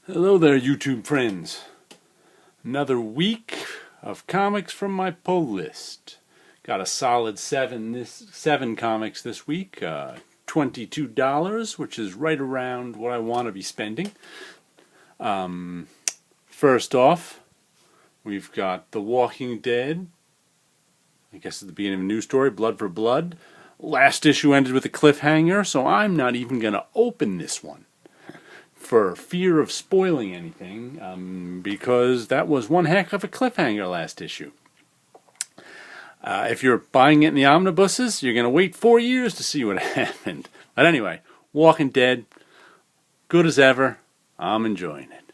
Hello there, YouTube friends. Another week of comics from my pull list. Got a solid seven comics this week. $22, which is right around what I want to be spending. First off, we've got The Walking Dead. I guess at the beginning of a news story, Blood for Blood. Last issue ended with a cliffhanger, so I'm not even going to open this one for fear of spoiling anything, because that was one heck of a cliffhanger last issue. If you're buying it in the omnibuses, you're going to wait 4 years to see what happened. But anyway, Walking Dead, good as ever. I'm enjoying it.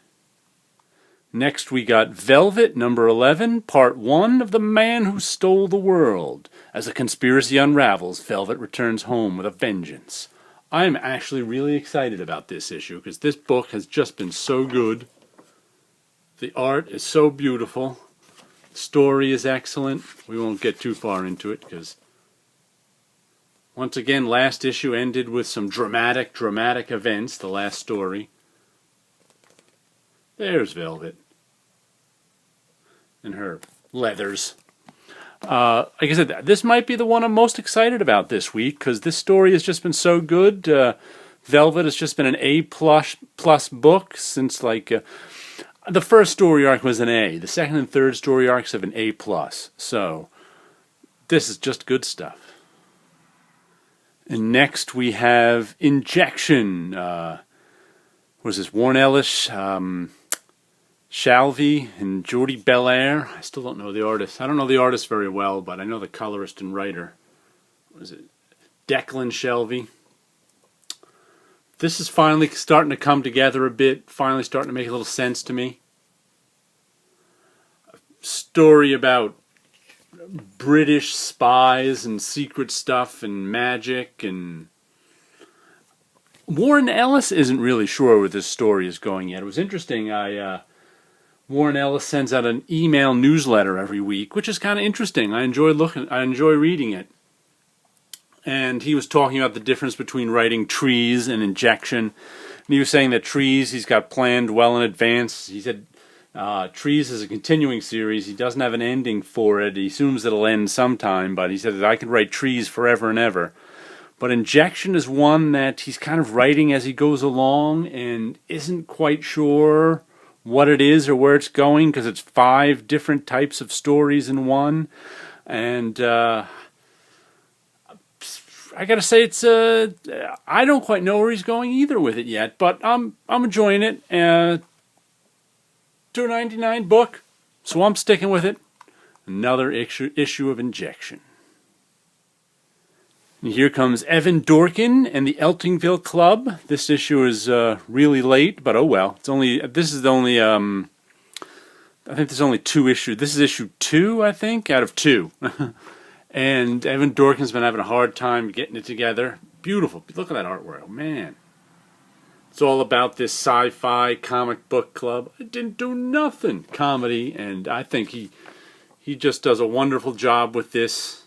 Next we got Velvet, number 11, part 1 of The Man Who Stole the World. As a conspiracy unravels, Velvet returns home with a vengeance. I'm actually really excited about this issue because this book has just been so good. The art is so beautiful. The story is excellent. We won't get too far into it because, once again, last issue ended with some dramatic events, the last story. There's Velvet. And her leathers. Like I said, this might be the one I'm most excited about this week because this story has just been so good. Velvet has just been an A++ book since the first story arc was an A. The second and third story arcs have an A+. So this is just good stuff. And next we have Injection. Was this Warren Ellis? Shalvey and Jordi Belair. I still don't know the artist. I don't know the artist very well, but I know the colorist and writer. What is it? Declan Shalvey. This is finally starting to come together a bit. Finally starting to make a little sense to me. A story about British spies and secret stuff and magic and... Warren Ellis isn't really sure where this story is going yet. It was interesting. Warren Ellis sends out an email newsletter every week, which is kind of interesting. I enjoy reading it. And he was talking about the difference between writing Trees and Injection. And he was saying that Trees he's got planned well in advance. He said Trees is a continuing series. He doesn't have an ending for it. He assumes it'll end sometime, but he said that I could write Trees forever and ever. But Injection is one that he's kind of writing as he goes along and isn't quite sure what it is or where it's going because it's 5 different types of stories in one. And I gotta say, it's I don't quite know where he's going either with it yet, but I'm enjoying it. $2.99 book, so I'm sticking with it. Another issue of Injection. And here comes Evan Dorkin and the Eltingville Club. This issue is really late, but oh well. I think there's only 2 issues. This is issue 2, I think, out of 2. And Evan Dorkin's been having a hard time getting it together. Beautiful. Look at that artwork. Oh, man. It's all about this sci-fi comic book club. It didn't do nothing. Comedy, and I think he just does a wonderful job with this.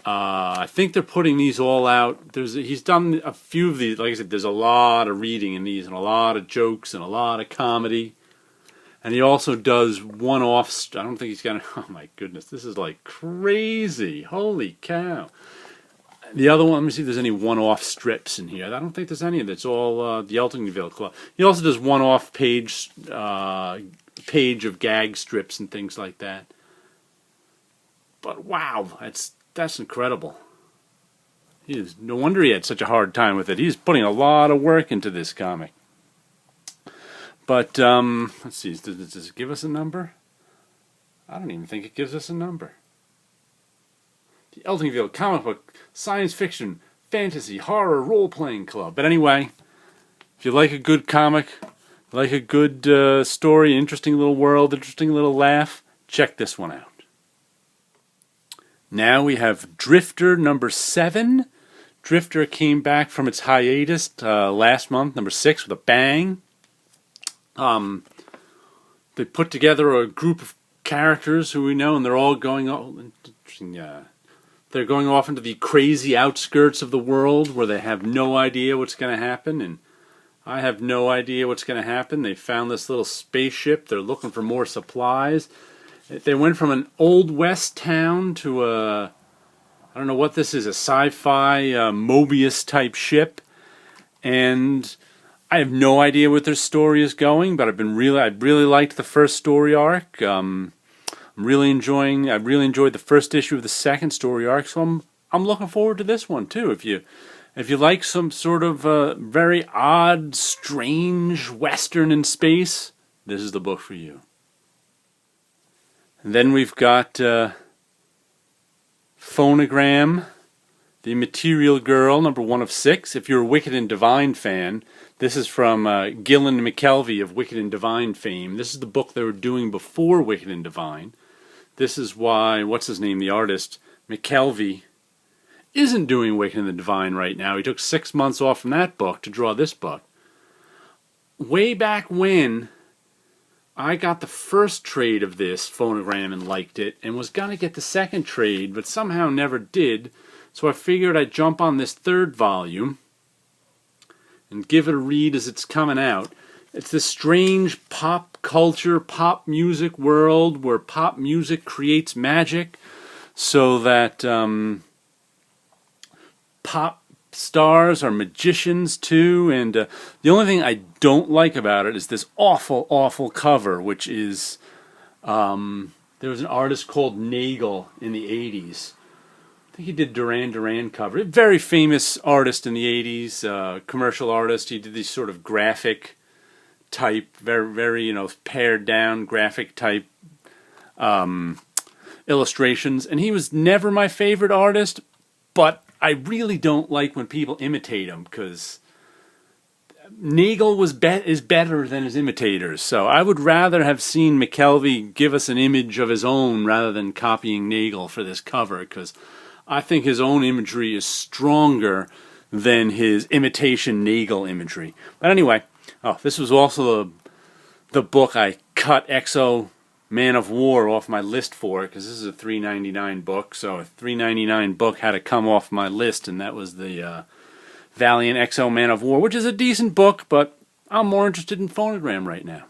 I think they're putting these all out. He's done a few of these. Like I said, there's a lot of reading in these and a lot of jokes and a lot of comedy. And he also does one-offs. I don't think he's got... Oh, my goodness. This is like crazy. Holy cow. The other one, let me see if there's any one-off strips in here. I don't think there's any of it. It's all the Eltingville Club. He also does one-off page of gag strips and things like that. But wow, that's incredible. No wonder he had such a hard time with it. He's putting a lot of work into this comic. But, let's see, does it give us a number? I don't even think it gives us a number. The Eltingville Comic Book Science Fiction Fantasy Horror Role-Playing Club. But anyway, if you like a good comic, like a good story, interesting little world, interesting little laugh, check this one out. Now we have Drifter number 7. Drifter came back from its hiatus last month, number 6, with a bang. They put together a group of characters who we know, and they're all going interesting they're going off into the crazy outskirts of the world where they have no idea what's going to happen, and I have no idea what's going to happen. They found this little spaceship. They're looking for more supplies. They went from an old west town to I don't know what this is, a sci-fi Mobius type ship, and I have no idea what their story is going. But I really liked the first story arc. I really enjoyed the first issue of the second story arc, so I'm looking forward to this one too. If you like some sort of very odd, strange western in space, this is the book for you. And then we've got Phonogram, The Material Girl, number 1 of 6. If you're a Wicked and Divine fan, this is from Gillen McKelvey of Wicked and Divine fame. This is the book they were doing before Wicked and Divine. This is why, what's his name, the artist, McKelvey, isn't doing Wicked and the Divine right now. He took 6 months off from that book to draw this book. Way back when, I got the first trade of this Phonogram and liked it, and was going to get the second trade, but somehow never did. So I figured I'd jump on this third volume and give it a read as it's coming out. It's this strange pop culture, pop music world where pop music creates magic so that pop stars are magicians too. And the only thing I don't like about it is this awful, awful cover, which is, there was an artist called Nagel in the 80s. I think he did Duran Duran cover. Very famous artist in the 80s, commercial artist. He did these sort of graphic type, very pared down graphic type illustrations. And he was never my favorite artist, but I really don't like when people imitate him, because Nagel is better than his imitators. So I would rather have seen McKelvey give us an image of his own rather than copying Nagel for this cover, because I think his own imagery is stronger than his imitation Nagel imagery. But anyway, this was also the book I cut XO Man of War off my list for, because this is a $3.99 book, so a $3.99 book had to come off my list, and that was the Valiant XO Man of War, which is a decent book, but I'm more interested in Phonogram right now.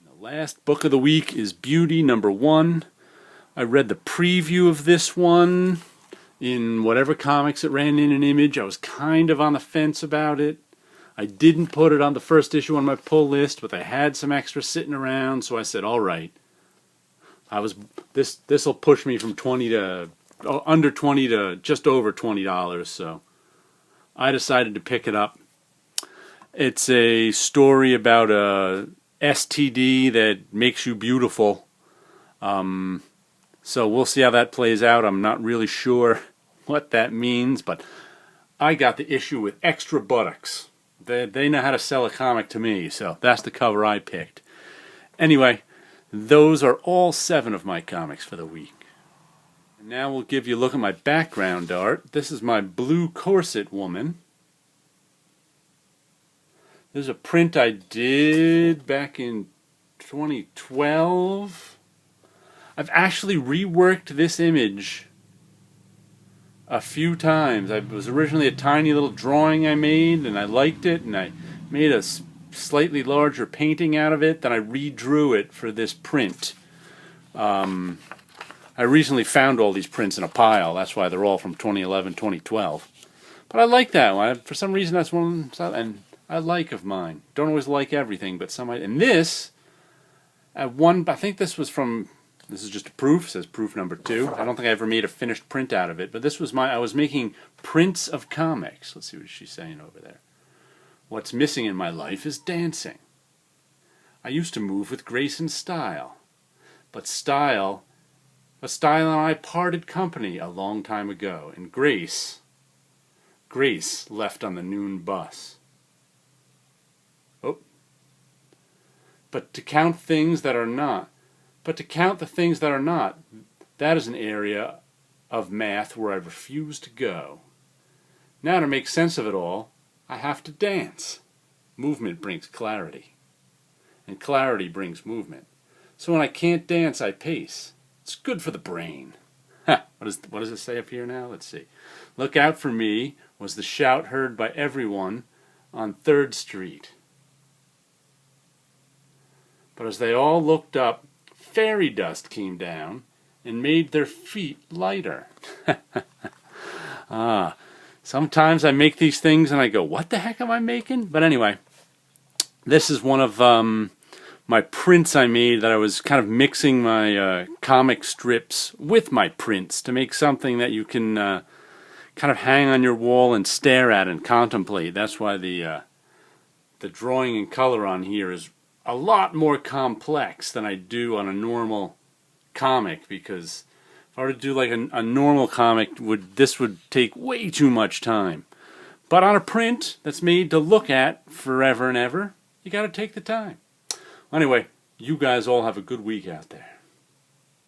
The last book of the week is Beauty, number 1. I read the preview of this one in whatever comics it ran in an image. I was kind of on the fence about it. I didn't put it on the first issue on my pull list, but I had some extra sitting around, so I said, all right. This will push me from under $20 to just over $20, so I decided to pick it up. It's a story about a STD that makes you beautiful. So we'll see how that plays out. I'm not really sure what that means, but I got the issue with extra buttocks. They know how to sell a comic to me, so that's the cover I picked. Anyway, those are all 7 of my comics for the week. And now we'll give you a look at my background art. This is my blue corset woman. There's a print I did back in 2012. I've actually reworked this image a few times. It was originally a tiny little drawing I made, and I liked it, and I made a slightly larger painting out of it. Then I redrew it for this print. I recently found all these prints in a pile. That's why they're all from 2011, 2012. But I like that one. For some reason, that's one and I like of mine. Don't always like everything, but some. And this, I think this was from. This is just a proof. It says proof number 2. I don't think I ever made a finished print out of it, but this was I was making prints of comics. Let's see what she's saying over there. What's missing in my life is dancing. I used to move with grace and style, but style and I parted company a long time ago, and grace left on the noon bus. Oh. But to count the things that are not, that is an area of math where I refuse to go. Now to make sense of it all, I have to dance. Movement brings clarity, and clarity brings movement. So when I can't dance, I pace. It's good for the brain. What does it say up here now? Let's see. Look out for me was the shout heard by everyone on 3rd Street. But as they all looked up, fairy dust came down and made their feet lighter. Sometimes I make these things and I go, what the heck am I making? But anyway, this is one of my prints I made that I was kind of mixing my comic strips with my prints to make something that you can kind of hang on your wall and stare at and contemplate. That's why the drawing in color on here is a lot more complex than I do on a normal comic, because if I were to do like a normal comic, this would take way too much time. But on a print that's made to look at forever and ever, you got to take the time. Anyway, you guys all have a good week out there.